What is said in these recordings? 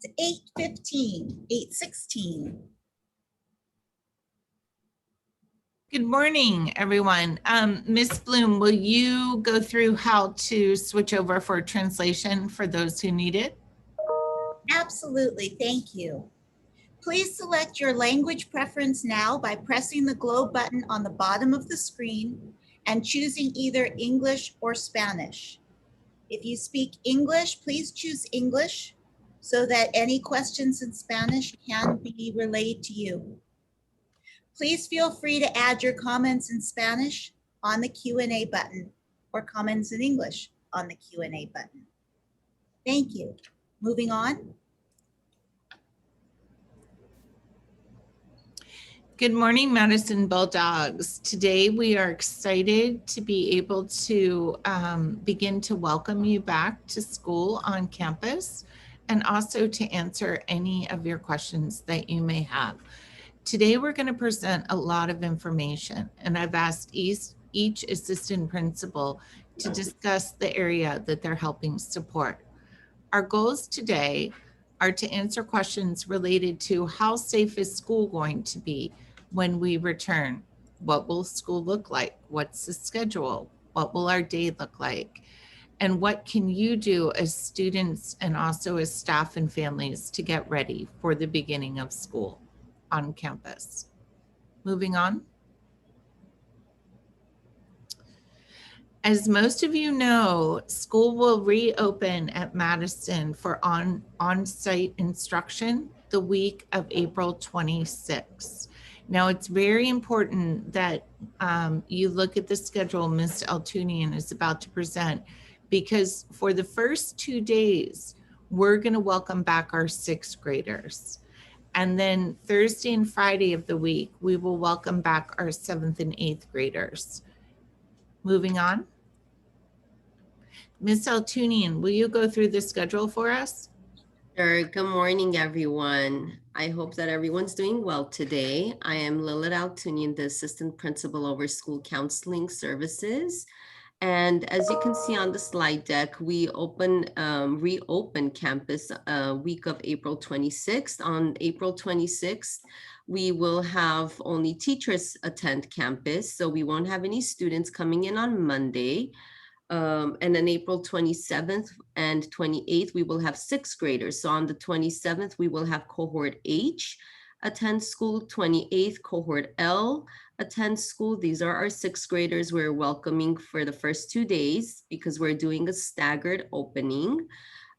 It's 8:15, 8:16. Good morning, everyone. Ms. Bloom, will you go through how to switch over for translation for those who need it? Absolutely, thank you. Please select your language preference now by pressing the globe button on the bottom of the screen and choosing either English or Spanish. If you speak English, please choose English so that any questions in Spanish can be relayed to you. Please feel free to add your comments in Spanish on the Q&A button or comments in English on the Q&A button. Thank you. Moving on. Good morning, Madison Bulldogs. Today we are excited to be able to begin to welcome you back to school on campus and also to answer any of your questions that you may have. Today we're going to present a lot of information, and I've asked each assistant principal to discuss the area that they're helping support. Our goals today are to answer questions related to how safe is school going to be when we return? What will school look like? What's the schedule? What will our day look like? And what can you do as students and also as staff and families to get ready for the beginning of school on campus? Moving on. As most of you know, school will reopen at Madison for on-site instruction the week of April 26th. Now, it's very important that you look at the schedule Ms. Altunian is about to present, because for the first 2 days, we're going to welcome back our 6th graders. And then Thursday and Friday of the week, we will welcome back our 7th and 8th graders. Moving on. Ms. Altunian, will you go through the schedule for us? Sure. Good morning, everyone. I hope that everyone's doing well today. I am Lilith Altunian, the Assistant Principal over School Counseling Services. And as you can see on the slide deck, we reopen campus week of April 26th. On April 26th, we will have only teachers attend campus, so we won't have any students coming in on Monday. And then April 27th and 28th, we will have 6th graders. So on the 27th, we will have cohort H attend school, 28th cohort L attend school. These are our 6th graders we're welcoming for the first 2 days because we're doing a staggered opening.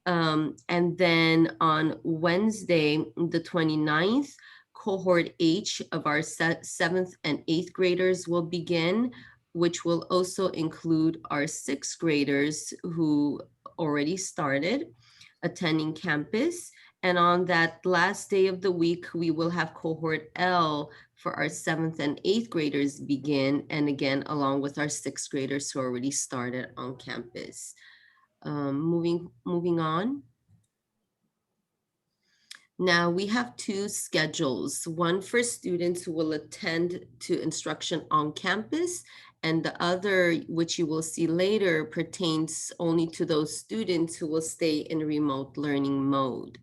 And then on Wednesday, the 29th, cohort H of our 7th and 8th graders will begin, which will also include our 6th graders who already started attending campus. And on that last day of the week, we will have cohort L for our 7th and 8th graders begin, and again, along with our 6th graders who already started on campus. Moving on. Now we have 2 schedules, one for students who will attend to instruction on campus, and the other, which you will see later, pertains only to those students who will stay in remote learning mode.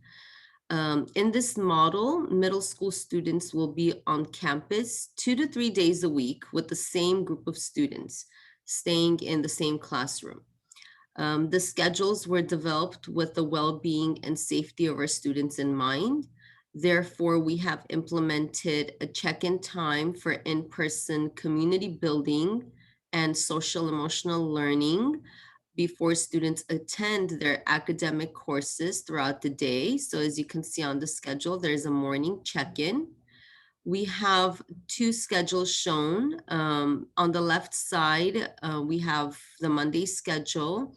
In this model, middle school students will be on campus 2 to 3 days a week with the same group of students, staying in the same classroom. The schedules were developed with the well-being and safety of our students in mind. Therefore, we have implemented a check-in time for in-person community building and social emotional learning before students attend their academic courses throughout the day. So as you can see on the schedule, there's a morning check-in. We have 2 schedules shown. On the left side, we have the Monday schedule.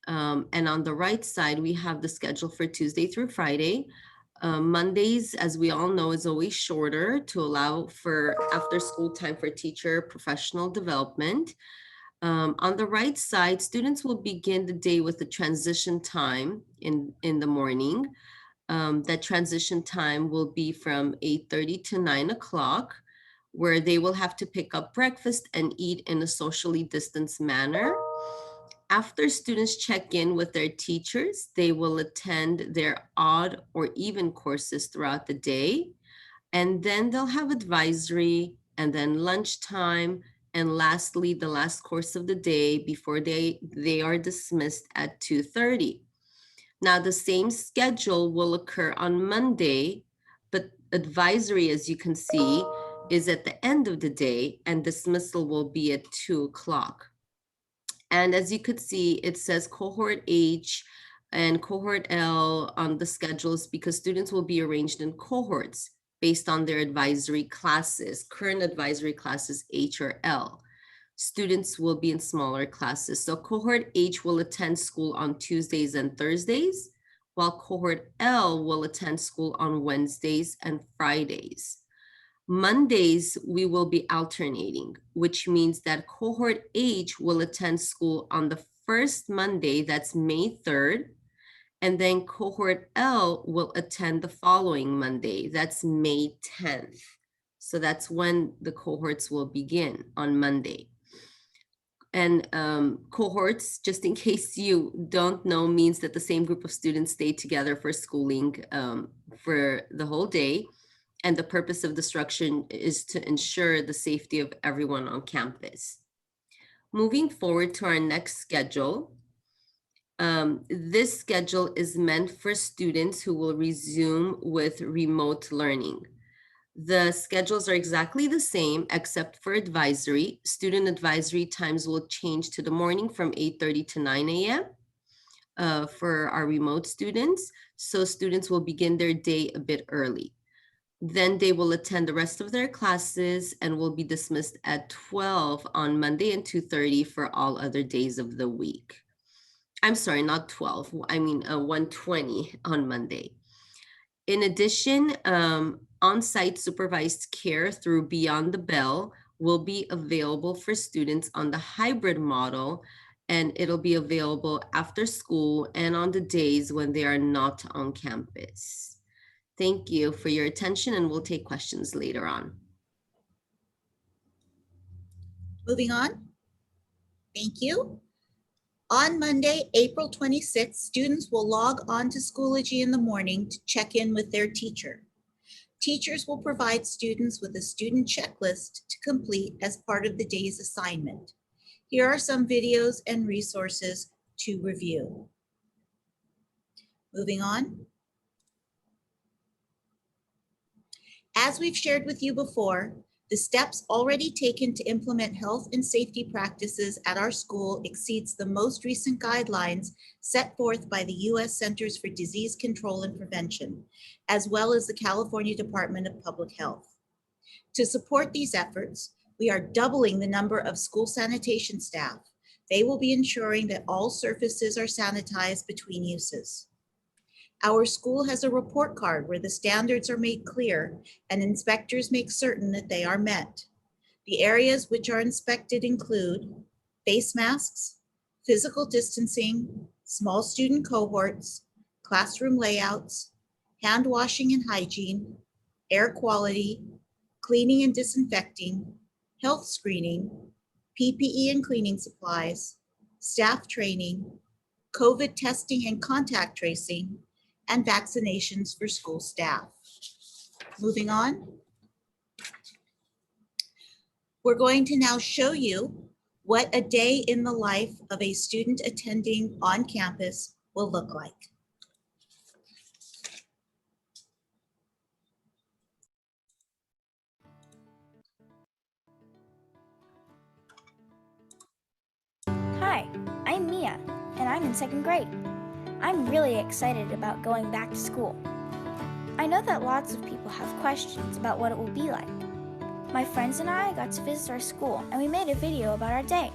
And on the right side, we have the schedule for Tuesday through Friday. Mondays, as we all know, is always shorter to allow for after school time for teacher professional development. On the right side, students will begin the day with a transition time in the morning. That transition time will be from 8:30 to 9 o'clock, where they will have to pick up breakfast and eat in a socially distanced manner. After students check in with their teachers, they will attend their odd or even courses throughout the day. And then they'll have advisory and then lunchtime. And lastly, the last course of the day before they are dismissed at 2:30. Now, the same schedule will occur on Monday, but advisory, as you can see, is at the end of the day and dismissal will be at 2 o'clock. And as you could see, it says cohort H and cohort L on the schedules because students will be arranged in cohorts based on their advisory classes, current advisory classes H or L. Students will be in smaller classes. So cohort H will attend school on Tuesdays and Thursdays, while cohort L will attend school on Wednesdays and Fridays. Mondays, we will be alternating, which means that cohort H will attend school on the first Monday, that's May 3rd, and then cohort L will attend the following Monday, that's May 10th. So that's when the cohorts will begin on Monday. And cohorts, just in case you don't know, means that the same group of students stay together for schooling for the whole day. And the purpose of the structure is to ensure the safety of everyone on campus. Moving forward to our next schedule. This schedule is meant for students who will resume with remote learning. The schedules are exactly the same except for advisory. Student advisory times will change to the morning from 8:30 to 9 a.m. For our remote students. So students will begin their day a bit early. Then they will attend the rest of their classes and will be dismissed at 12 on Monday and 2:30 for all other days of the week. I'm sorry, not 12. I mean 1:20 on Monday. In addition, on-site supervised care through Beyond the Bell will be available for students on the hybrid model, and it'll be available after school and on the days when they are not on campus. Thank you for your attention, and we'll take questions later on. Moving on. Thank you. On Monday, April 26th, students will log on to Schoology in the morning to check in with their teacher. Teachers will provide students with a student checklist to complete as part of the day's assignment. Here are some videos and resources to review. Moving on. As we've shared with you before, the steps already taken to implement health and safety practices at our school exceeds the most recent guidelines set forth by the U.S. Centers for Disease Control and Prevention, as well as the California Department of Public Health. To support these efforts, we are doubling the number of school sanitation staff. They will be ensuring that all surfaces are sanitized between uses. Our school has a report card where the standards are made clear and inspectors make certain that they are met. The areas which are inspected include face masks, physical distancing, small student cohorts, classroom layouts, hand washing and hygiene, air quality, cleaning and disinfecting, health screening, PPE and cleaning supplies, staff training, COVID testing and contact tracing, and vaccinations for school staff. Moving on. We're going to now show you what a day in the life of a student attending on campus will look like. Hi, I'm Mia, and I'm in second grade. I'm really excited about going back to school. I know that lots of people have questions about what it will be like. My friends and I got to visit our school, and we made a video about our day.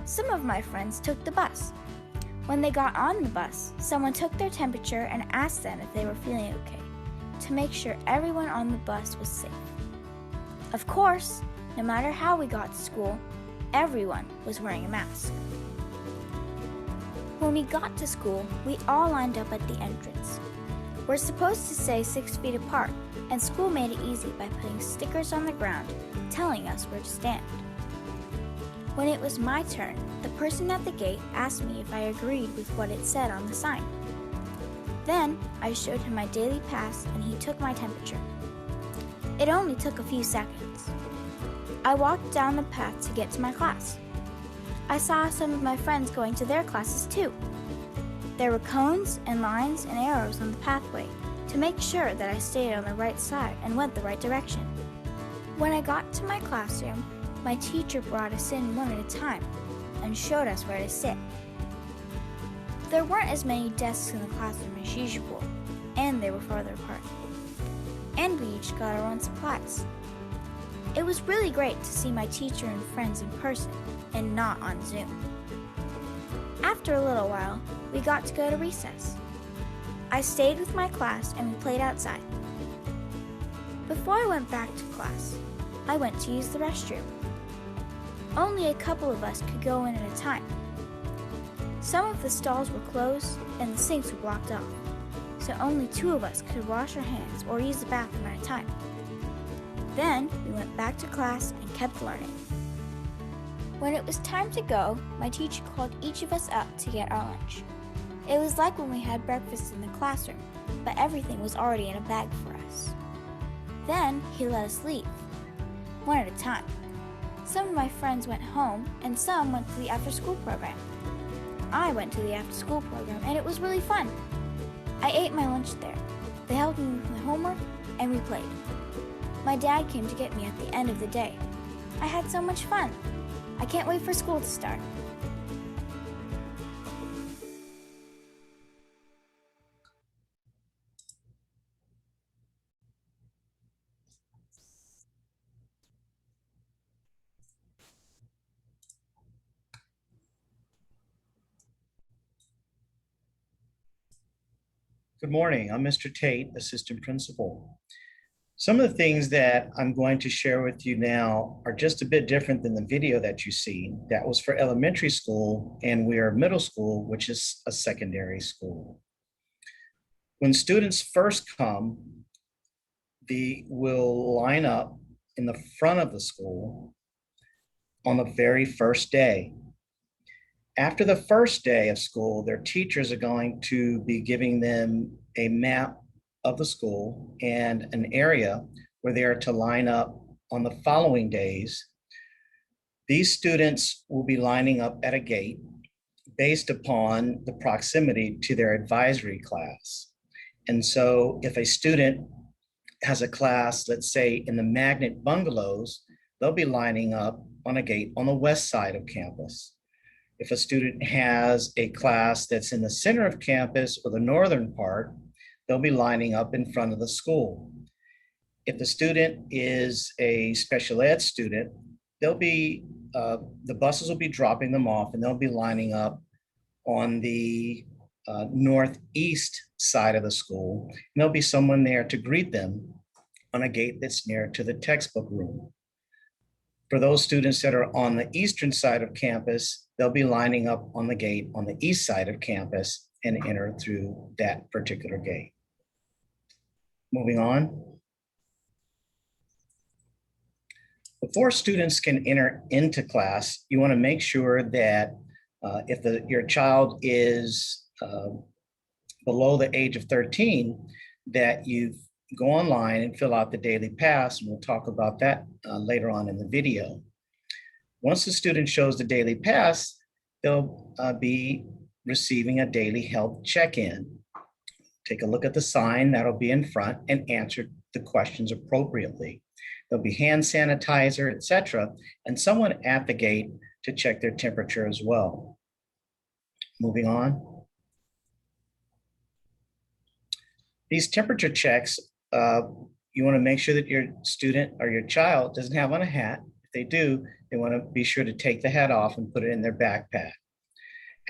Some of my friends took the bus. When they got on the bus, someone took their temperature and asked them if they were feeling okay, to make sure everyone on the bus was safe. Of course, no matter how we got to school, everyone was wearing a mask. When we got to school, we all lined up at the entrance. We're supposed to stay 6 feet apart, and school made it easy by putting stickers on the ground telling us where to stand. When it was my turn, The person at the gate asked me if I agreed with what it said on the sign. Then I showed him my daily pass and he took my temperature. It only took a few seconds. I walked down the path to get to my class. I saw some of my friends going to their classes too. There were cones and lines and arrows on the pathway to make sure that I stayed on the right side and went the right direction. When I got to my classroom, my teacher brought us in one at a time and showed us where to sit. There weren't as many desks in the classroom as usual, and they were farther apart. And we each got our own supplies. It was really great to see my teacher and friends in person and not on Zoom. After a little while, we got to go to recess. I stayed with my class and we played outside. Before I went back to class, I went to use the restroom. Only a couple of us could go in at a time. Some of the stalls were closed and the sinks were blocked off, so only 2 of us could wash our hands or use the bathroom at a time. Then we went back to class and kept learning. When it was time to go, my teacher called each of us up to get our lunch. It was like when we had breakfast in the classroom, but everything was already in a bag for us. Then he let us leave, one at a time. Some of my friends went home and some went to the after-school program. I went to the after-school program and it was really fun. I ate my lunch there. They helped me with my homework and we played. My dad came to get me at the end of the day. I had so much fun. I can't wait for school to start. Good morning, I'm Mr. Tate, Assistant Principal. Some of the things that I'm going to share with you now are just a bit different than the video that you see. That was for elementary school, and we are middle school, which is a secondary school. When students first come, they will line up in the front of the school on the very first day. After the first day of school, their teachers are going to be giving them a map of the school and an area where they are to line up on the following days. These students will be lining up at a gate based upon the proximity to their advisory class. And so if a student has a class, let's say in the Magnet Bungalows, they'll be lining up on a gate on the west side of campus. If a student has a class that's in the center of campus or the northern part, they'll be lining up in front of the school. If the student is a special ed student, the buses will be dropping them off and they'll be lining up on the northeast side of the school. And there'll be someone there to greet them on a gate that's near to the textbook room. For those students that are on the eastern side of campus, they'll be lining up on the gate on the east side of campus and enter through that particular gate. Moving on. Before students can enter into class, you want to make sure that if your child is below the age of 13, that you go online and fill out the daily pass, and we'll talk about that later on in the video. Once the student shows the daily pass, they'll be receiving a daily health check-in. Take a look at the sign that'll be in front and answer the questions appropriately. There'll be hand sanitizer, etc., and someone at the gate to check their temperature as well. Moving on. These temperature checks, you want to make sure that your student or your child doesn't have on a hat. If they do, they want to be sure to take the hat off and put it in their backpack.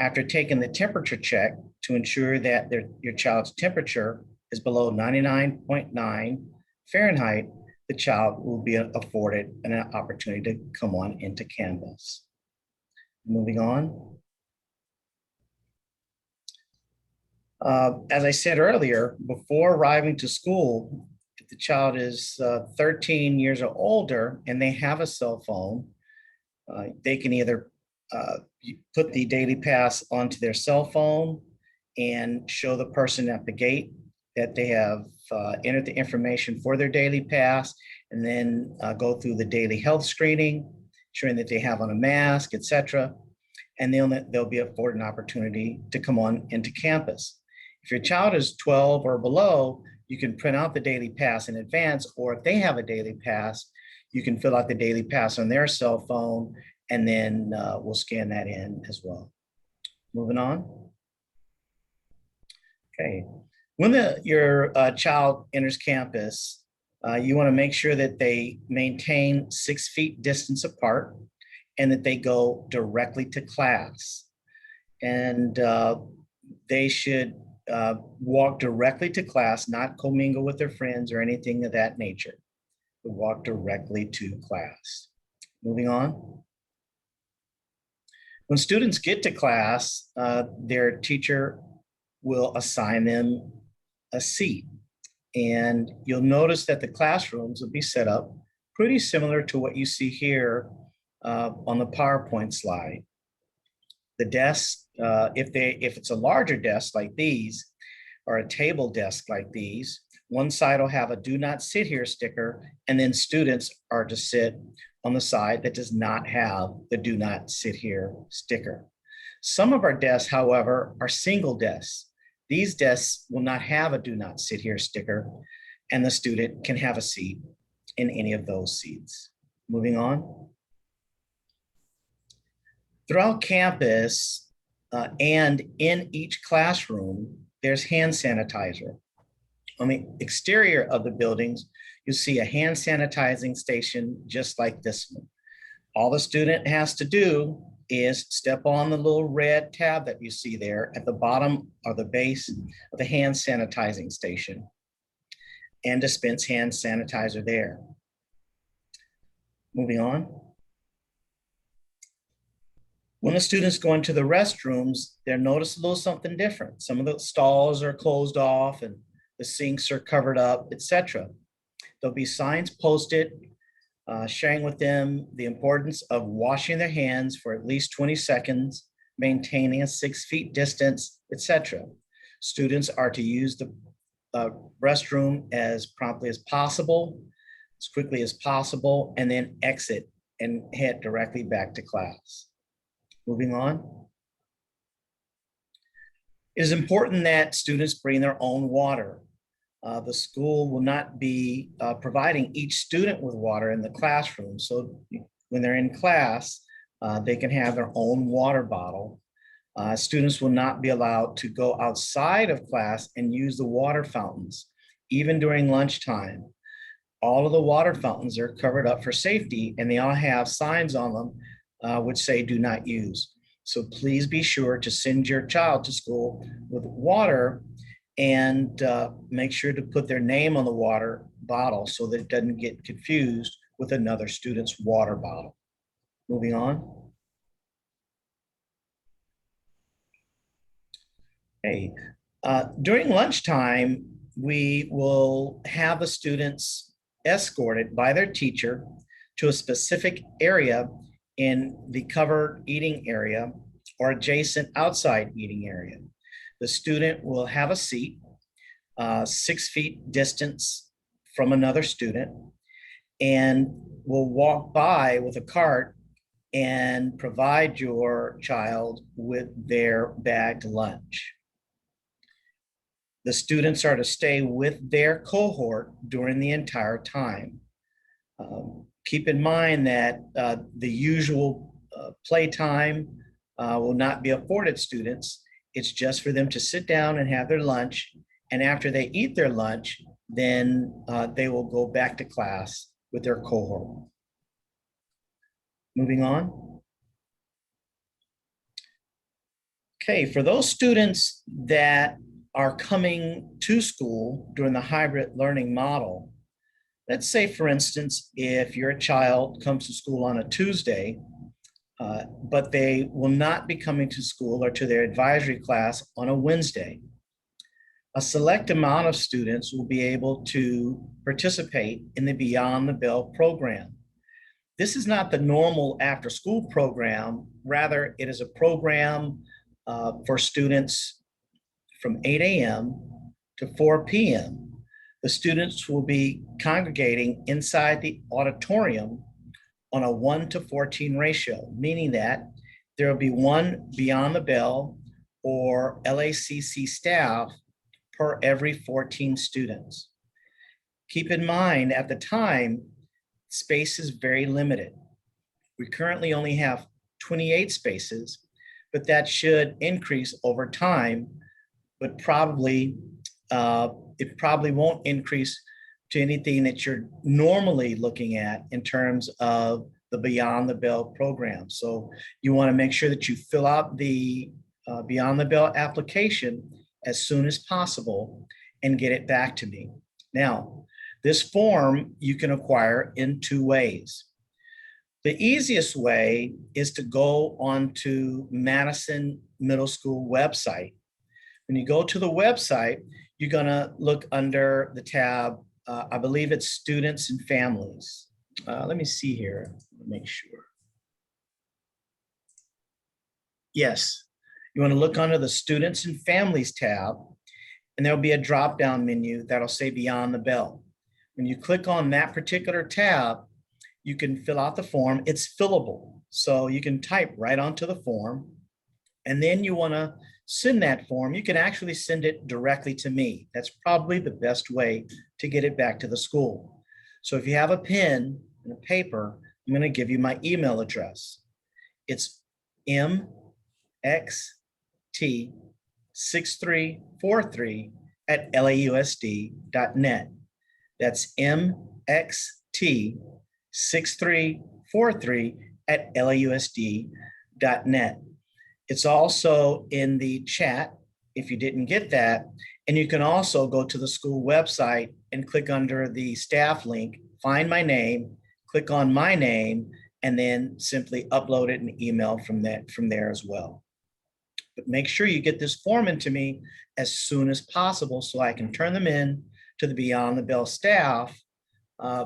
After taking the temperature check to ensure that your child's temperature is below 99.9 Fahrenheit, the child will be afforded an opportunity to come on into Canvas. Moving on. As I said earlier, before arriving to school, if the child is 13 years or older and they have a cell phone, they can either you put the daily pass onto their cell phone and show the person at the gate that they have entered the information for their daily pass, and then go through the daily health screening, ensuring that they have on a mask, etc. And they'll be afforded an opportunity to come on into campus. If your child is 12 or below, you can print out the daily pass in advance, or if they have a daily pass, you can fill out the daily pass on their cell phone, and then we'll scan that in as well. Moving on. Okay. When your child enters campus, you want to make sure that they maintain 6 feet distance apart and that they go directly to class. And they should walk directly to class, not commingle with their friends or anything of that nature. Walk directly to class. Moving on. When students get to class, their teacher will assign them a seat. And you'll notice that the classrooms will be set up pretty similar to what you see here on the PowerPoint slide. The desk, if it's a larger desk like these, or a table desk like these, one side will have a do not sit here sticker, and then students are to sit on the side that does not have the do not sit here sticker. Some of our desks, however, are single desks. These desks will not have a do not sit here sticker, and the student can have a seat in any of those seats. Moving on. Throughout campus and in each classroom, there's hand sanitizer. On the exterior of the buildings, you'll see a hand sanitizing station just like this one. All the student has to do is step on the little red tab that you see there at the bottom or the base of the hand sanitizing station and dispense hand sanitizer there. Moving on. When the students go into the restrooms, they'll notice a little something different. Some of the stalls are closed off and the sinks are covered up, etc. There'll be signs posted sharing with them the importance of washing their hands for at least 20 seconds, maintaining a 6 feet distance, etc. Students are to use the restroom as promptly as possible, as quickly as possible, and then exit and head directly back to class. Moving on. It is important that students bring their own water. The school will not be providing each student with water in the classroom. So when they're in class, they can have their own water bottle. Students will not be allowed to go outside of class and use the water fountains, even during lunchtime. All of the water fountains are covered up for safety, and they all have signs on them which say do not use. So please be sure to send your child to school with water and make sure to put their name on the water bottle so that it doesn't get confused with another student's water bottle. Moving on. Okay. During lunchtime, we will have the students escorted by their teacher to a specific area in the covered eating area or adjacent outside eating area. The student will have a seat, 6 feet distance from another student, and will walk by with a cart and provide your child with their bagged lunch. The students are to stay with their cohort during the entire time. Keep in mind that the usual playtime will not be afforded students. It's just for them to sit down and have their lunch. And after they eat their lunch, then they will go back to class with their cohort. Moving on. Okay, for those students that are coming to school during the hybrid learning model, let's say, for instance, if your child comes to school on a Tuesday, but they will not be coming to school or to their advisory class on a Wednesday. A select amount of students will be able to participate in the Beyond the Bell program. This is not the normal after-school program. Rather, it is a program for students from 8 a.m. to 4 p.m. The students will be congregating inside the auditorium on a 1:14 ratio, meaning that there will be one Beyond the Bell or LACC staff per every 14 students. Keep in mind, at the time, space is very limited. We currently only have 28 spaces, but that should increase over time, but it probably won't increase to anything that you're normally looking at in terms of the Beyond the Bell program. So you want to make sure that you fill out the Beyond the Bell application as soon as possible and get it back to me. Now, this form you can acquire in two ways. The easiest way is to go onto Madison Middle School website. When you go to the website, you're gonna look under the tab, I believe it's Students and Families. Let me see here, make sure. Yes, you wanna look under the Students and Families tab, and there'll be a drop-down menu that'll say Beyond the Bell. When you click on that particular tab, you can fill out the form. It's fillable, so you can type right onto the form, and then you wanna send that form. You can actually send it directly to me. That's probably the best way to get it back to the school. So if you have a pen and a paper, I'm gonna give you my email address. It's mxt6343@lausd.net. That's mxt6343@lausd.net. It's also in the chat if you didn't get that. And you can also go to the school website and click under the staff link, find my name, click on my name, and then simply upload it and email from there as well. But make sure you get this form into me as soon as possible so I can turn them in to the Beyond the Bell staff,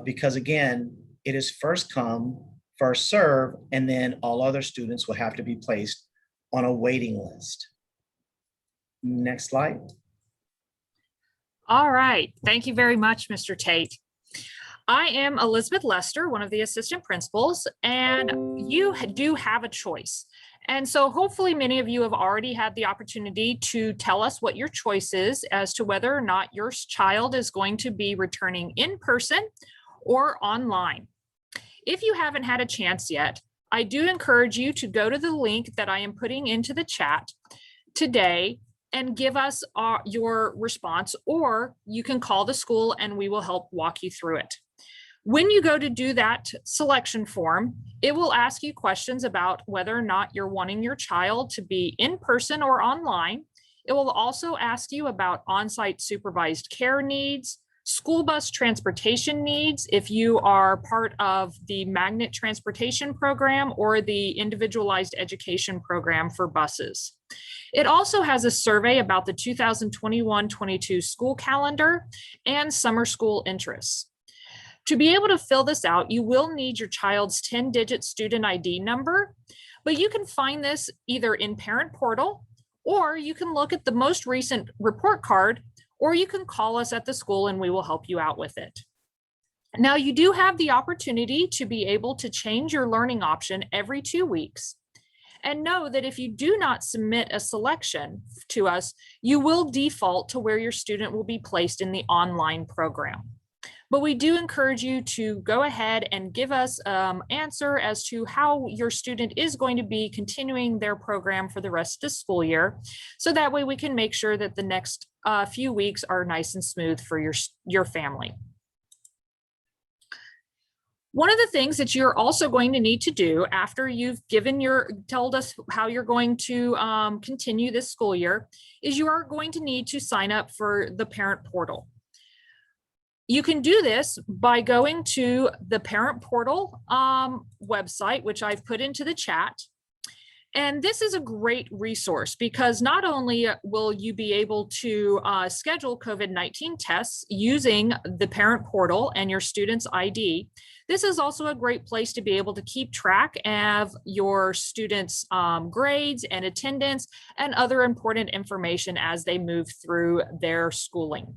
because again, it is first come, first serve, and then all other students will have to be placed on a waiting list. Next slide. All right. Thank you very much, Mr. Tate. I am Elizabeth Lester, one of the assistant principals, and you do have a choice. And so hopefully many of you have already had the opportunity to tell us what your choice is as to whether or not your child is going to be returning in person or online. If you haven't had a chance yet, I do encourage you to go to the link that I am putting into the chat today and give us your response, or you can call the school and we will help walk you through it. When you go to do that selection form, it will ask you questions about whether or not you're wanting your child to be in person or online. It will also ask you about on-site supervised care needs, school bus transportation needs, if you are part of the magnet transportation program or the individualized education program for buses. It also has a survey about the 2021-22 school calendar and summer school interests. To be able to fill this out, you will need your child's 10-digit student ID number, but you can find this either in Parent Portal, or you can look at the most recent report card, or you can call us at the school and we will help you out with it. Now, you do have the opportunity to be able to change your learning option every 2 weeks. And know that if you do not submit a selection to us, you will default to where your student will be placed in the online program. But we do encourage you to go ahead and give us an answer as to how your student is going to be continuing their program for the rest of the school year. So that way we can make sure that the next few weeks are nice and smooth for your family. One of the things that you're also going to need to do after you've told us how you're going to continue this school year is you are going to need to sign up for the Parent Portal. You can do this by going to the Parent Portal website, which I've put into the chat. And this is a great resource because not only will you be able to schedule COVID-19 tests using the parent portal and your student's ID, this is also a great place to be able to keep track of your students' grades and attendance and other important information as they move through their schooling.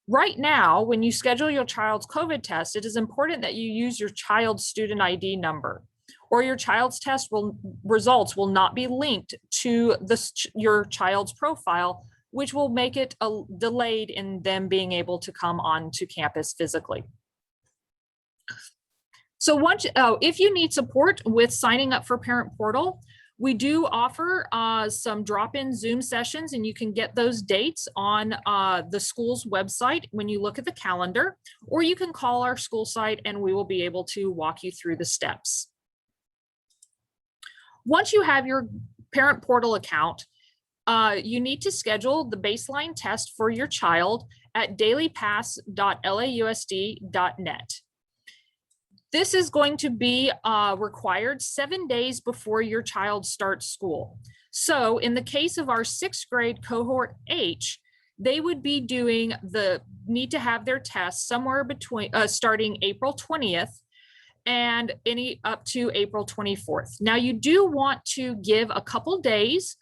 Right now, when you schedule your child's COVID test, it is important that you use your child's student ID number, or your child's test results will not be linked to your child's profile, which will make it delayed in them being able to come onto campus physically. So if you need support with signing up for Parent Portal, we do offer some drop-in Zoom sessions, and you can get those dates on the school's website when you look at the calendar, or you can call our school site and we will be able to walk you through the steps. Once you have your Parent Portal account, you need to schedule the baseline test for your child at dailypass.lausd.net. This is going to be required 7 days before your child starts school. So in the case of our 6th grade cohort H, they would be need to have their test somewhere between starting April 20th and up to April 24th. Now you do want to give a couple days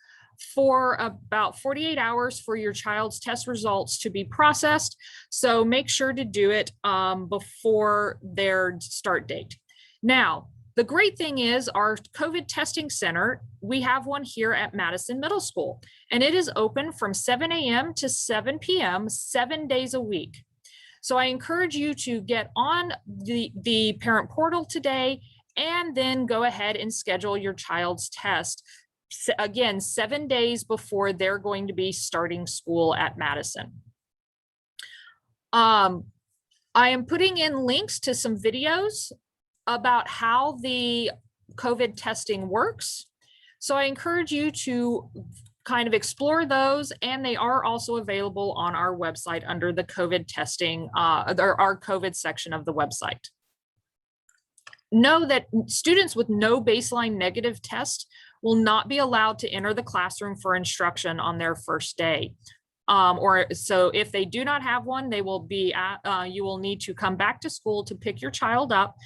for about 48 hours for your child's test results to be processed. So make sure to do it before their start date. Now, the great thing is our COVID testing center, we have one here at Madison Middle School, and it is open from 7 a.m. to 7 p.m. 7 days a week. So I encourage you to get on the Parent Portal today and then go ahead and schedule your child's test. Again, 7 days before they're going to be starting school at Madison. I am putting in links to some videos about how the COVID testing works. So I encourage you to kind of explore those, and they are also available on our website under the COVID testing, our COVID section of the website. Know that students with no baseline negative test will not be allowed to enter the classroom for instruction on their first day. So if they do not have one, they will be you will need to come back to school to pick your child up,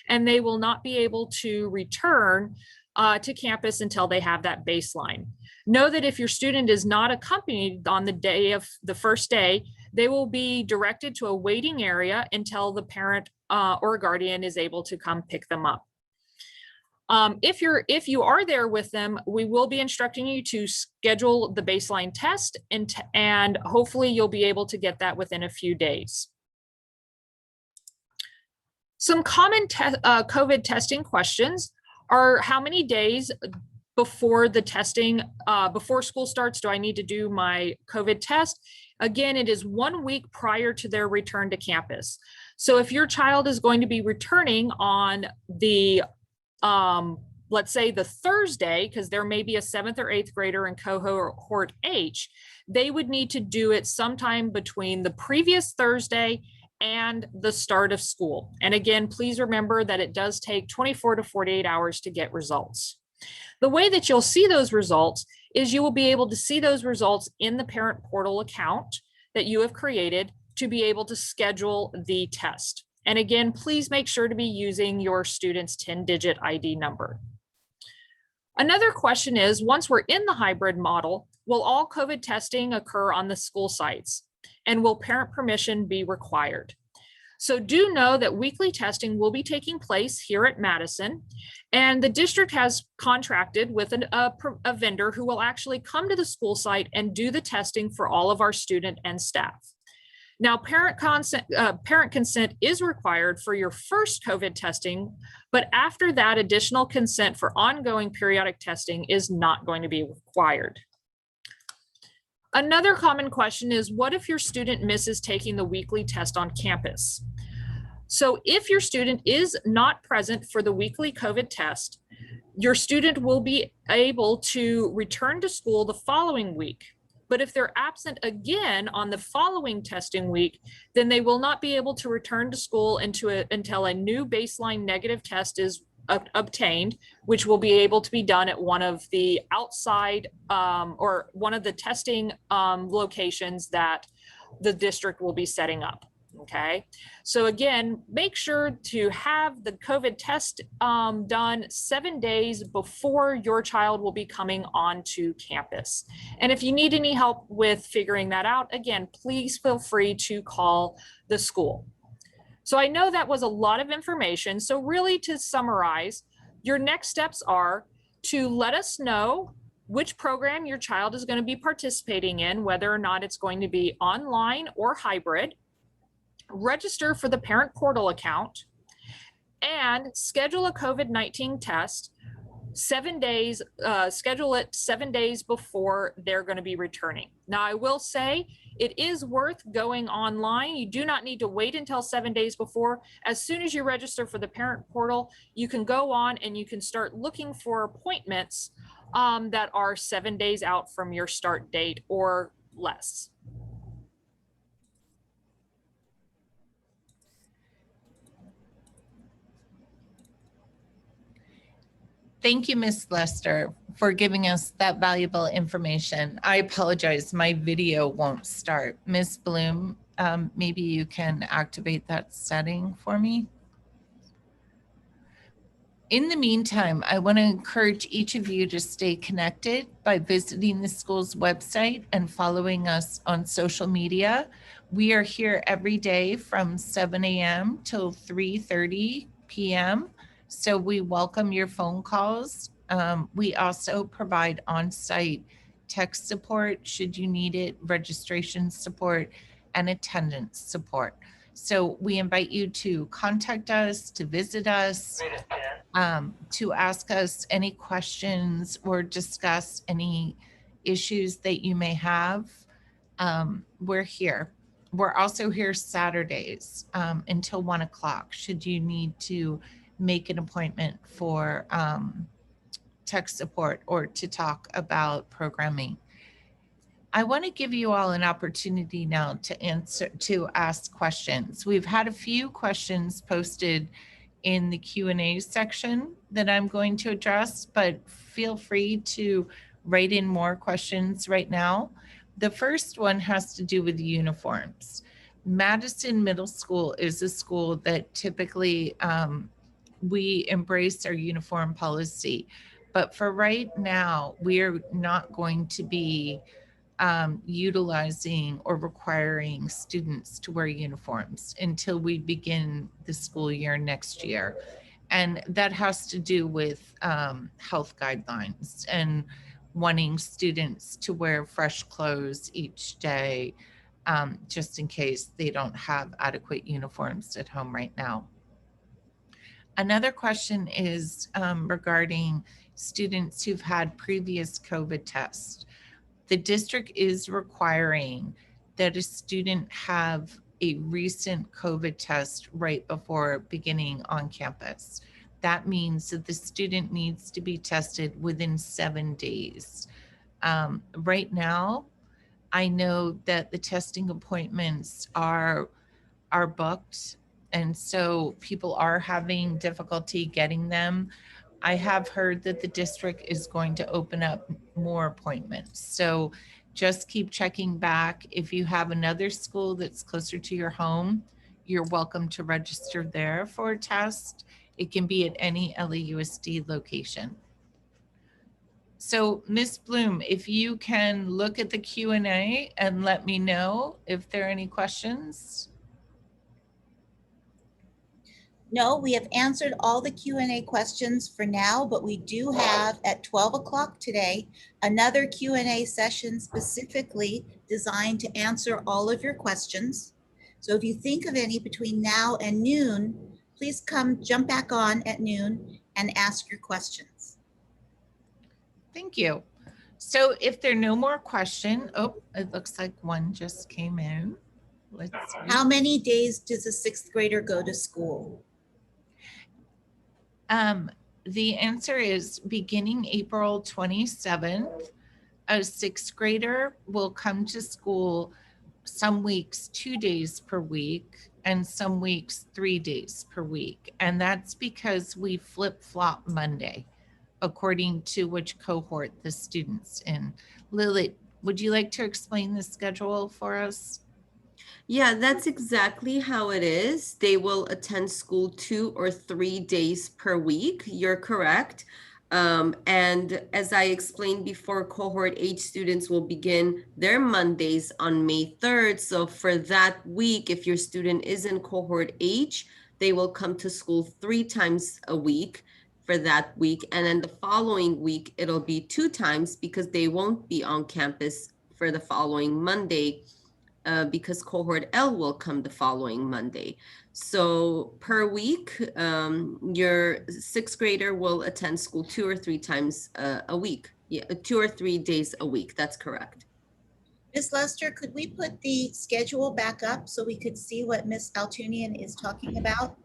and they will not be able to return to campus until they have that baseline. Know that if your student is not accompanied on the day of the first day, they will be directed to a waiting area until the parent or guardian is able to come pick them up. If you are there with them, we will be instructing you to schedule the baseline test, and hopefully you'll be able to get that within a few days. Some common COVID testing questions are: how many days before the testing, before school starts, do I need to do my COVID test? Again, it is 1 week prior to their return to campus. So if your child is going to be returning on the let's say the Thursday, because there may be a 7th or 8th grader in cohort H, they would need to do it sometime between the previous Thursday and the start of school. And again, please remember that it does take 24 to 48 hours to get results. The way that you'll see those results is you will be able to see those results in the Parent Portal account that you have created to be able to schedule the test. And again, please make sure to be using your student's 10-digit ID number. Another question is, once we're in the hybrid model, will all COVID testing occur on the school sites? And will parent permission be required? So do know that weekly testing will be taking place here at Madison, and the district has contracted with a vendor who will actually come to the school site and do the testing for all of our student and staff. Now, parent consent is required for your first COVID testing, but after that, additional consent for ongoing periodic testing is not going to be required. Another common question is, what if your student misses taking the weekly test on campus? So if your student is not present for the weekly COVID test, your student will be able to return to school the following week. But if they're absent again on the following testing week, then they will not be able to return to school until a new baseline negative test is obtained, which will be able to be done at one of the outside or one of the testing locations that the district will be setting up. Okay, so again, make sure to have the COVID test done 7 days before your child will be coming onto campus. And if you need any help with figuring that out, again, please feel free to call the school. So I know that was a lot of information. So really, to summarize, your next steps are to let us know which program your child is going to be participating in, whether or not it's going to be online or hybrid. Register for the parent portal account, and schedule a COVID-19 test 7 days, schedule it 7 days before they're going to be returning. Now, I will say it is worth going online. You do not need to wait until 7 days before. As soon as you register for the parent portal, you can go on and you can start looking for appointments that are 7 days out from your start date or less. Thank you, Ms. Lester, for giving us that valuable information. I apologize, my video won't start. Ms. Bloom, maybe you can activate that setting for me. In the meantime, I want to encourage each of you to stay connected by visiting the school's website and following us on social media. We are here every day from 7 a.m. till 3:30 p.m. So we welcome your phone calls. We also provide on-site text support should you need it, registration support, and attendance support. So we invite you to contact us, to visit us, to ask us any questions or discuss any issues that you may have. We're here. We're also here Saturdays until 1 o'clock should you need to make an appointment for tech support or to talk about programming. I want to give you all an opportunity now to ask questions. We've had a few questions posted in the Q&A section that I'm going to address, but feel free to write in more questions right now. The first one has to do with uniforms. Madison Middle School is a school that typically we embrace our uniform policy. But for right now, we are not going to be utilizing or requiring students to wear uniforms until we begin the school year next year. And that has to do with health guidelines and wanting students to wear fresh clothes each day, just in case they don't have adequate uniforms at home right now. Another question is regarding students who've had previous COVID tests. The district is requiring that a student have a recent COVID test right before beginning on campus. That means that the student needs to be tested within 7 days. Right now, I know that the testing appointments are booked, and so people are having difficulty getting them. I have heard that the district is going to open up more appointments. So just keep checking back. If you have another school that's closer to your home, you're welcome to register there for a test. It can be at any LAUSD location. So Ms. Bloom, if you can look at the Q&A and let me know if there are any questions. No, we have answered all the Q&A questions for now, but we do have at 12 o'clock today, another Q&A session specifically designed to answer all of your questions. So if you think of any between now and noon, please jump back on at noon and ask your questions. Thank you. So if there are no more questions, oh, it looks like one just came in. Let's see. How many days does a 6th grader go to school? The answer is beginning April 27th, a 6th grader will come to school some weeks 2 days per week, and some weeks 3 days per week. And that's because we flip-flop Monday according to which cohort the student's in. Lily, would you like to explain the schedule for us? Yeah, that's exactly how it is. They will attend school 2 or 3 days per week. You're correct. And as I explained before, cohort H students will begin their Mondays on May 3rd. So for that week, if your student is in cohort H, they will come to school 3 times a week for that week. And then the following week, it'll be 2 times because they won't be on campus for the following Monday. Because cohort L will come the following Monday. So per week, your 6th grader will attend school 2 or 3 times a week. Yeah, 2 or 3 days a week. That's correct. Ms. Lester, could we put the schedule back up so we could see what Ms. Altunian is talking about?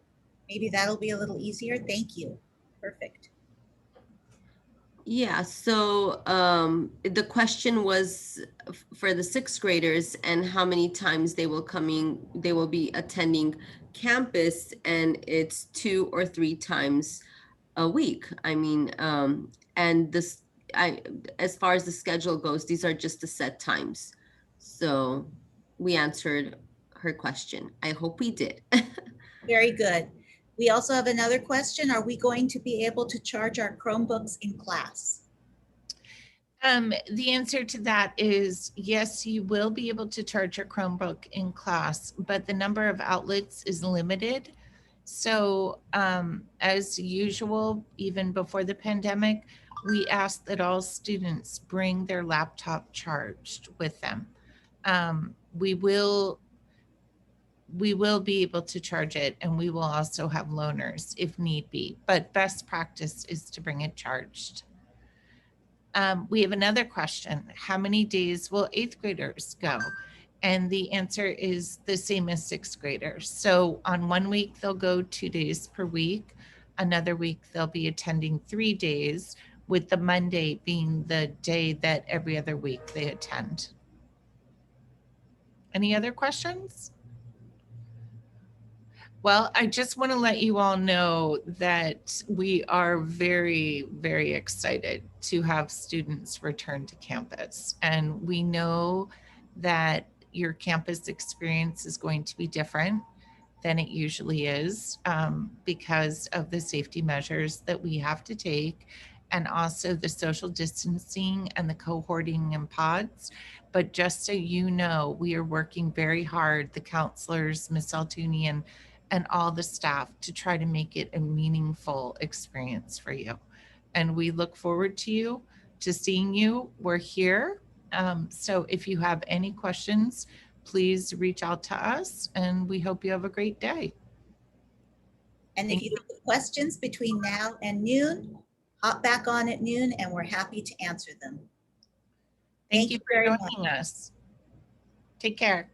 Maybe that'll be a little easier. Thank you. Perfect. Yeah, so the question was for the 6th graders and how many times they will be attending campus, and it's 2 or 3 times a week. I mean, and this, as far as the schedule goes, these are just the set times. So we answered her question. I hope we did. Very good. We also have another question. Are we going to be able to charge our Chromebooks in class? The answer to that is yes, you will be able to charge your Chromebook in class, but the number of outlets is limited. So as usual, even before the pandemic, we ask that all students bring their laptop charged with them. We will be able to charge it, and we will also have loaners if need be, but best practice is to bring it charged. We have another question. How many days will 8th graders go? And the answer is the same as 6th graders. So on one week, they'll go 2 days per week. Another week, they'll be attending 3 days, with the Monday being the day that every other week they attend. Any other questions? Well, I just want to let you all know that we are very, very excited to have students return to campus. And we know that your campus experience is going to be different than it usually is because of the safety measures that we have to take, and also the social distancing and the cohorting in pods. But just so you know, we are working very hard, the counselors, Ms. Altunian, and all the staff, to try to make it a meaningful experience for you. And we look forward to seeing you. We're here. So if you have any questions, please reach out to us, and we hope you have a great day. And if you have questions between now and noon, hop back on at noon and we're happy to answer them. Thank you for joining us. Take care.